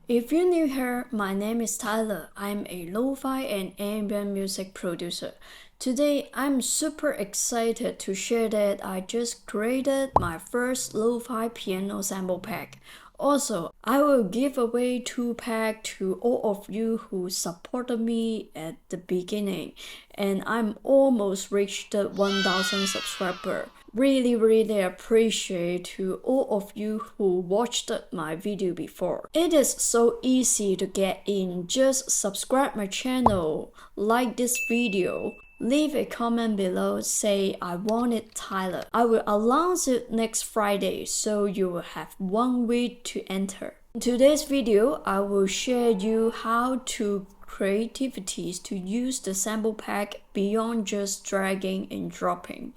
If you're new here, my name is Tyler. I'm a Lofi and ambient music producer. Today, I'm super excited to share that I just created my first Lofi piano sample pack. Also, I will give away 2 packs to all of you who supported me at the beginning, and I'm almost reached the 1000 subscriber. Really appreciate to all of you who watched my video before. It is so easy to get in. Just subscribe my channel, like this video, leave a comment below, say I want it Tyler. I will announce it next Friday, so you will have 1 week to enter. In today's video, I will share you how to creativities to use the sample pack beyond just dragging and dropping.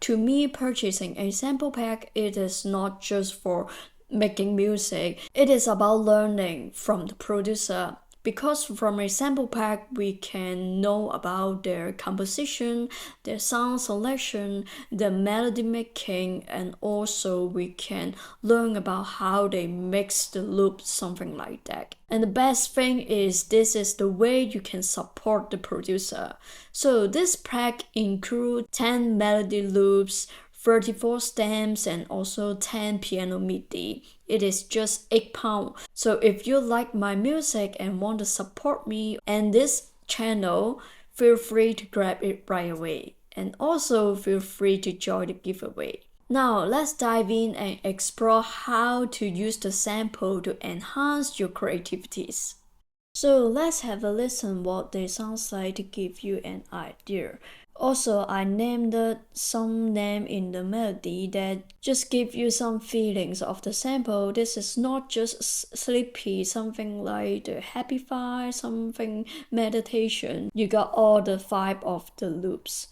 To me, purchasing a sample pack, it is not just for making music. It is about learning from the producer. Because from a sample pack, we can know about their composition, their sound selection, the melody making, and also we can learn about how they mix the loop, something like that. And the best thing is this is the way you can support the producer. So this pack includes 10 melody loops, 34 stems, and also 10 piano MIDI. It is just £8. So if you like my music and want to support me and this channel, feel free to grab it right away. And also feel free to join the giveaway. Now let's dive in and explore how to use the sample to enhance your creativities. So let's have a listen what they sound like to give you an idea. Also, I named some name in the melody that just give you some feelings of the sample. This is not just sleepy, something like the happy vibe, something meditation. You got all the vibe of the loops.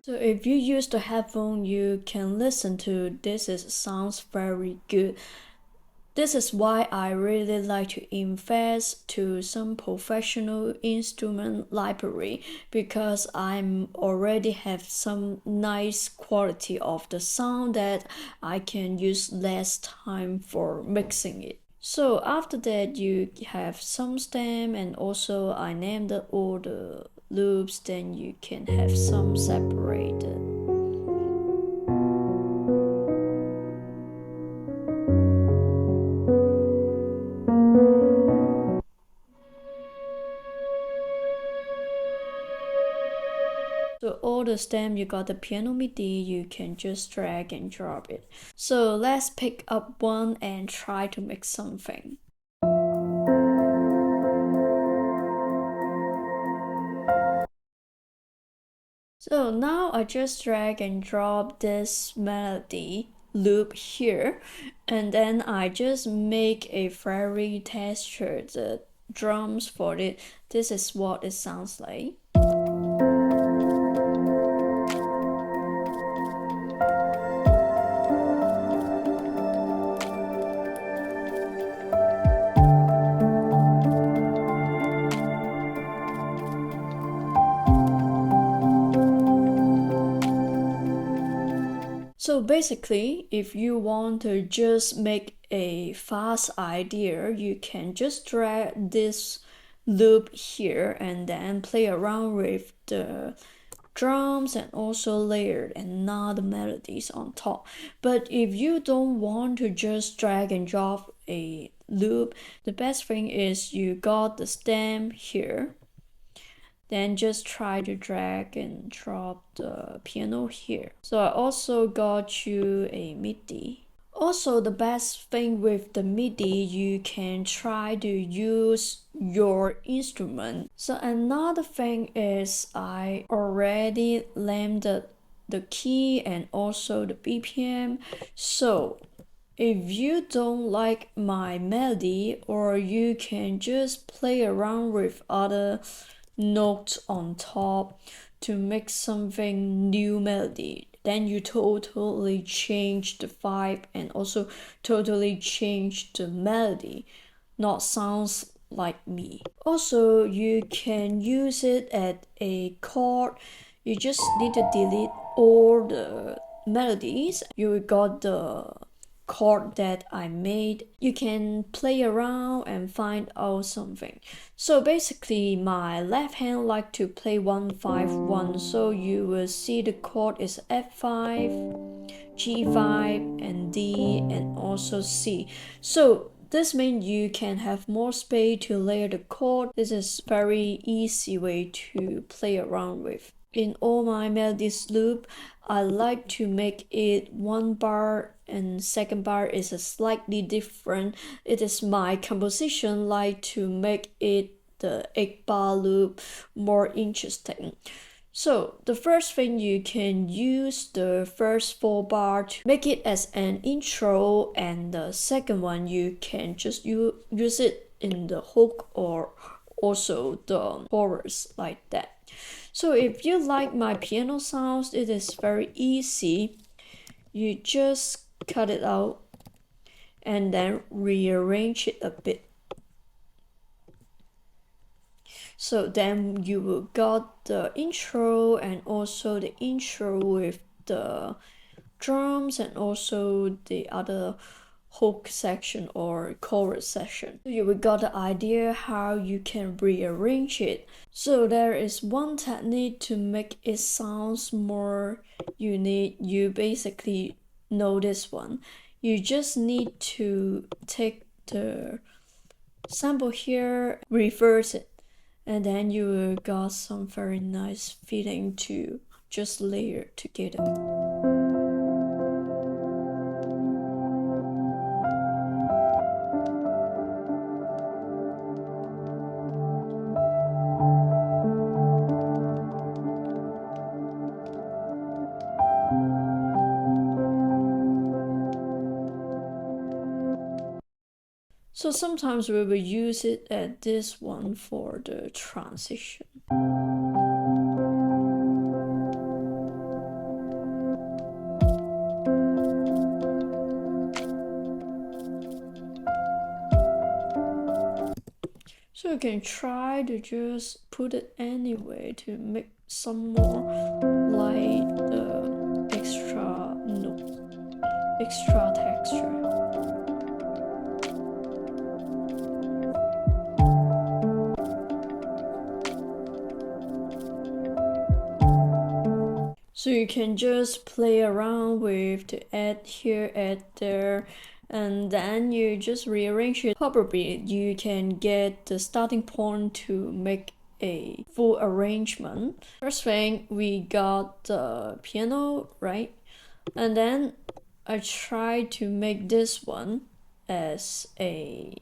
So if you use the headphone, you can listen to this. Sounds very good. This is why I really like to invest to some professional instrument library, because I'm already have some nice quality of the sound that I can use less time for mixing it. So after that, you have some stem, and also I named all the loops, then you can have some separated. So all the stem, you got the piano MIDI, you can just drag and drop it. So let's pick up one and try to make something. So now I just drag and drop this melody loop here, and then I just make a very textured drums for it. This is what it sounds like. So basically, if you want to just make a fast idea, you can just drag this loop here and then play around with the drums and also layered another melodies on top. But if you don't want to just drag and drop a loop, the best thing is you got the stem here. Then just try to drag and drop the piano here. So I also got you a MIDI. Also, the best thing with the MIDI, you can try to use your instrument. So another thing is I already landed the key and also the BPM. So if you don't like my melody, or you can just play around with other notes on top to make something new melody, then you totally change the vibe and also totally change the melody, not sounds like me. Also, you can use it at a chord. You just need to delete all the melodies. You got the chord that I made. You can play around and find out something. So basically my left hand like to play 1-5-1, so you will see the chord is F5, G5 and D and also C. So this means you can have more space to layer the chord. This is very easy way to play around with. In all my melodies loop, I like to make it one bar and second bar is a slightly different. It is my composition like to make it the 8-bar loop more interesting. So the first thing, you can use the first 4 bar to make it as an intro, and the second one you can just use it in the hook or also the chorus like that. So if you like my piano sounds, it is very easy. You just cut it out and then rearrange it a bit. So then you will got the intro and also the intro with the drums and also the other hook section or chorus section. You will got the idea how you can rearrange it. So there is one technique to make it sounds more unique. You basically know this one. You just need to take the sample here, reverse it, and then you will got some very nice feeling to just layer together. So sometimes we will use it at this one for the transition. So you can try to just put it anyway to make some more like the extra note, extra texture. So you can just play around with the add here, add there, and then you just rearrange it. Probably you can get the starting point to make a full arrangement. First thing, we got the piano, right? And then I try to make this one as a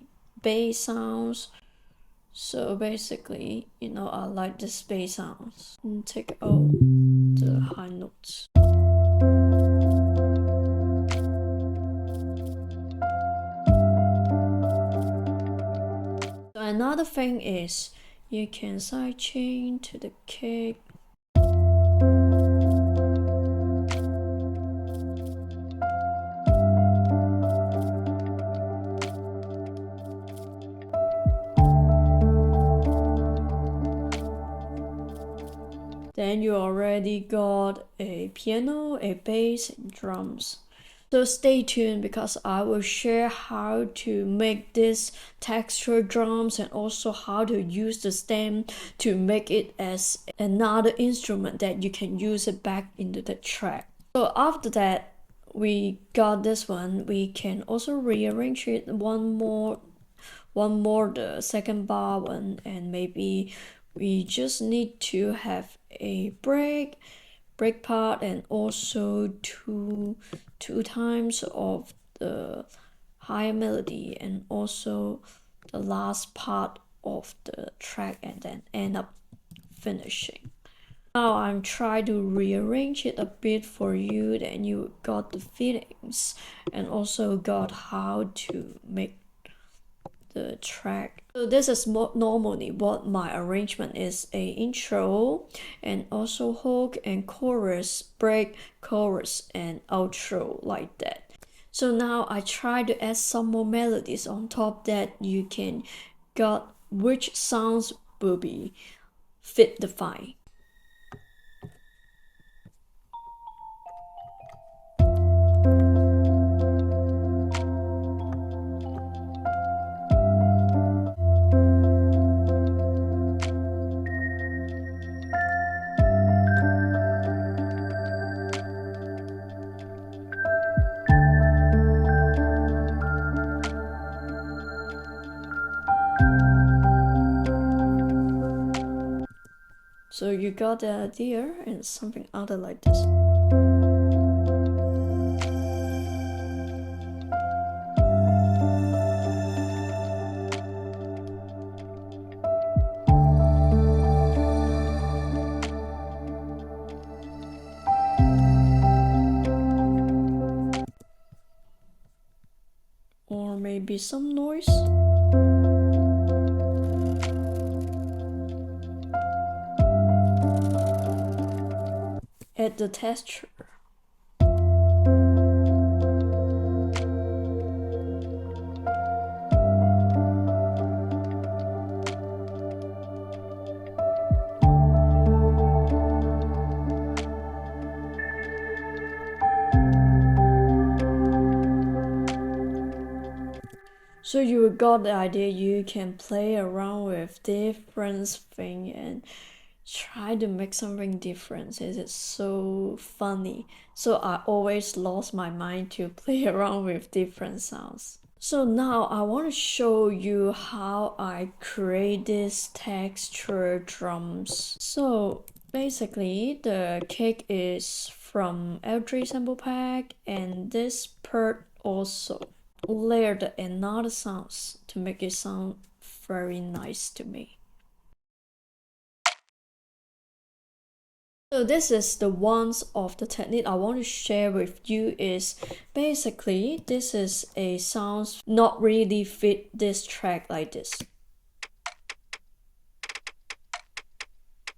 bass sounds. So basically, I like the bass sounds and take out the high notes. So another thing is you can sidechain to the kick. Then you already got a piano, a bass, and drums. So stay tuned because I will share how to make this texture drums and also how to use the stem to make it as another instrument that you can use it back into the track. So after that, we got this one. We can also rearrange it one more the second bar one, and maybe we just need to have a break part, and also two times of the higher melody, and also the last part of the track, and then end up finishing. Now I'm trying to rearrange it a bit for you, then you got the feelings and also got how to make the track. So this is normally what my arrangement is: a intro and also hook and chorus, break, chorus and outro, like that. So now I try to add some more melodies on top that you can get which sounds will be fit the file. So you got the idea, and something other like this. Or maybe some noise. Add the texture. So you got the idea. You can play around with different things and try to make something different. It is so funny. So I always lost my mind to play around with different sounds. So now I want to show you how I create this texture drums. So basically the kick is from L3 sample pack, and this part also layered another sounds to make it sound very nice to me. So this is the ones of the technique I want to share with you. Is basically this is a sounds not really fit this track like this.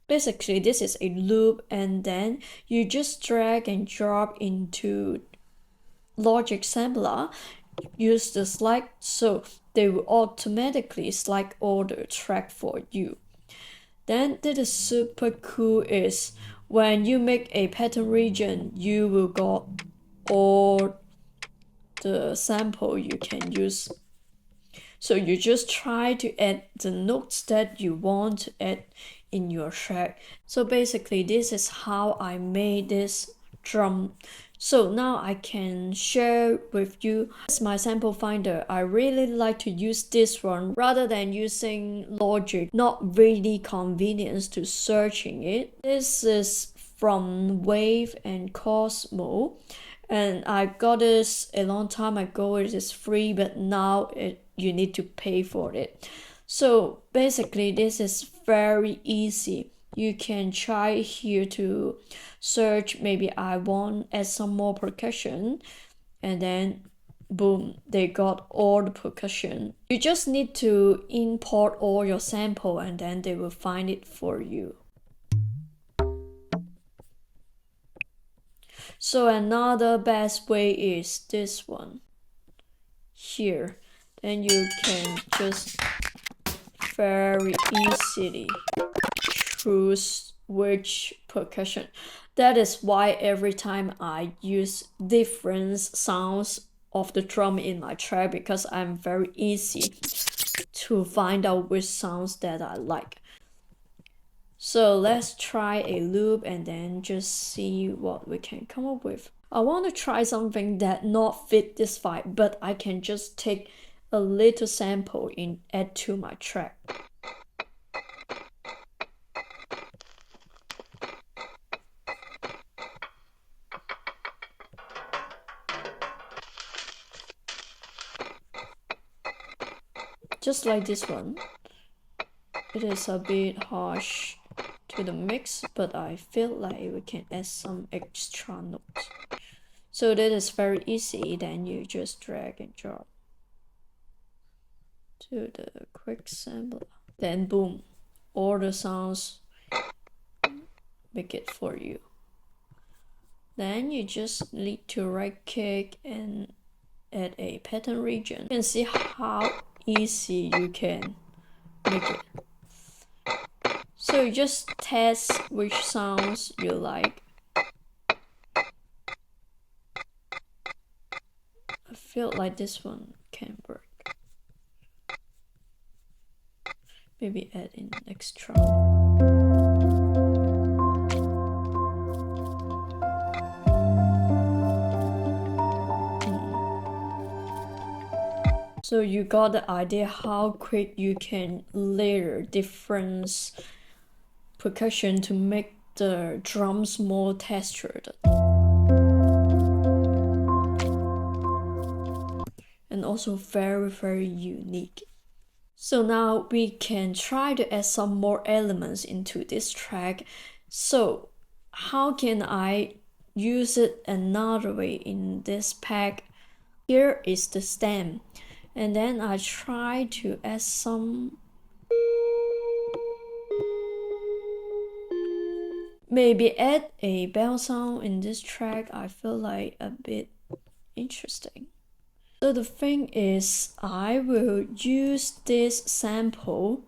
Basically this is a loop, and then you just drag and drop into Logic sampler, use the select, so they will automatically select all the track for you. Then this is super cool is when you make a pattern region, you will got all the sample you can use. So you just try to add the notes that you want to add in your track. So basically this is how I made this drum. So now I can share with you. This is my sample finder. I really like to use this one rather than using Logic. Not really convenient to searching it. This is from Wave and Cosmo, and I got this a long time ago. It is free, but now you need to pay for it. So basically this is very easy. You can try here to search, maybe I want add some more percussion, and then boom, they got all the percussion. You just need to import all your sample, and then they will find it for you. So another best way is this one here. Then you can just very easily choose which percussion. That is why every time I use different sounds of the drum in my track, because I'm very easy to find out which sounds that I like. So let's try a loop and then just see what we can come up with. I want to try something that not fit this vibe, but I can just take a little sample and add to my track. just like this one. It is a bit harsh to the mix, but I feel like we can add some extra notes. So that is very easy, then you just drag and drop to the quick sampler. Then boom, all the sounds make it for you. Then you just need to right click and add a pattern region. You can see how easy you can make it. So you just test which sounds you like. I feel like this one can work. Maybe add in extra. So you got the idea how quick you can layer different percussion to make the drums more textured. And also very unique. So now we can try to add some more elements into this track. So how can I use it another way in this pack? Here is the stem. And then I try to add some, maybe add a bell sound in this track. I feel like a bit interesting. So the thing is, I will use this sample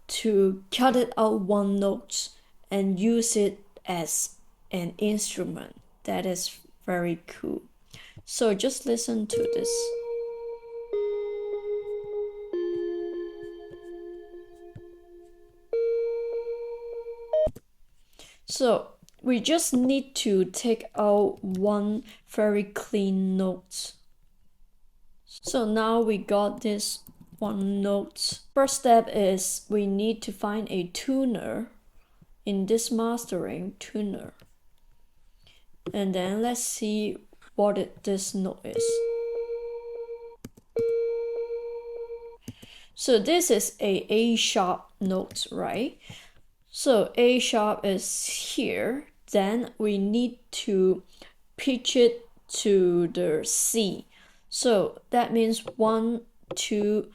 to cut it out one note and use it as an instrument. That is very cool. So just listen to this. So we just need to take out one very clean note. So now we got this one note. First step is we need to find a tuner in this mastering tuner. And then let's see what this note is. So this is A sharp note, right? So A sharp is here, then we need to pitch it to the C. So that means 1, 2,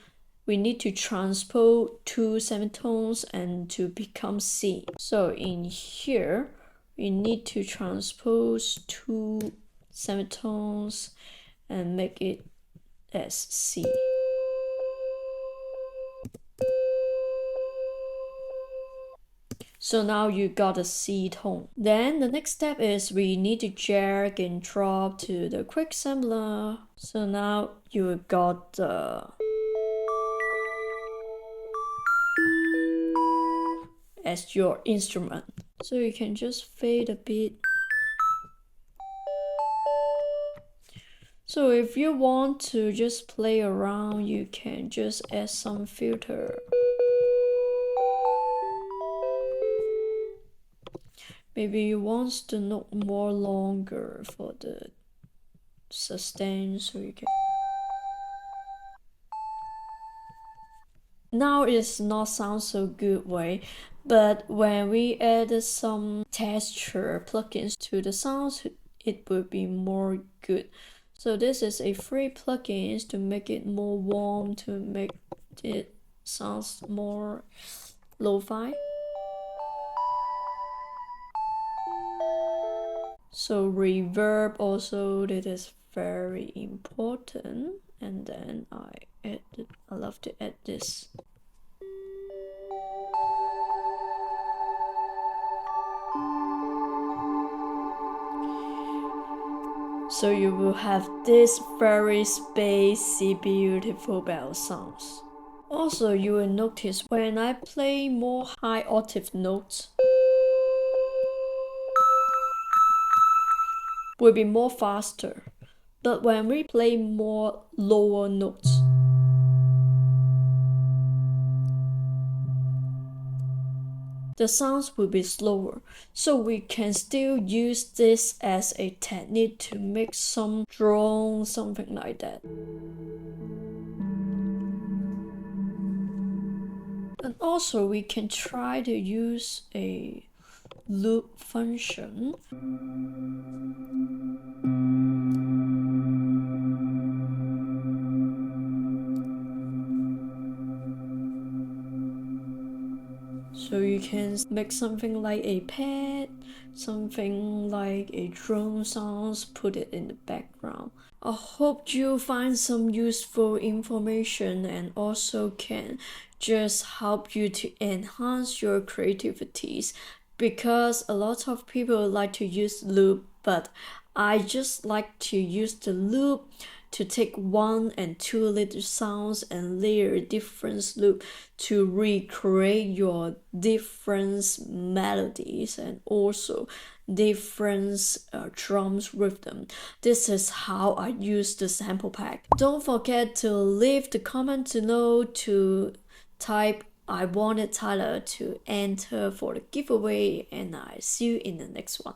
we need to transpose 2 semitones and to become C. So in here, we need to transpose 2 semitones and make it as C. So now you got a C tone. Then the next step is we need to drag and drop to the quick sampler. So now you got the as your instrument. So you can just fade a bit. So if you want to just play around, you can just add some filter. Maybe you want the note more longer for the sustain, so you can. Now it's not sound so good way, but when we add some texture plugins to the sounds, it will be more good. So this is a free plugins to make it more warm, to make it sounds more lo-fi. So reverb also, that is very important. And then I love to add this. So you will have this very spacey, beautiful bell sounds. Also, you will notice when I play more high octave notes, will be more faster. But when we play more lower notes, the sounds will be slower. So we can still use this as a technique to make some drone, something like that. And also we can try to use a loop function. So you can make something like a pet, something like a drone sounds, put it in the background. I hope you find some useful information and also can just help you to enhance your creativities, because a lot of people like to use loop, but I just like to use the loop to take 1 and 2 little sounds and layer different loop to recreate your different melodies and also different drums rhythm. This is how I use the sample pack. Don't forget to leave the comment below to type I wanted Tyler to enter for the giveaway, and I see you in the next one.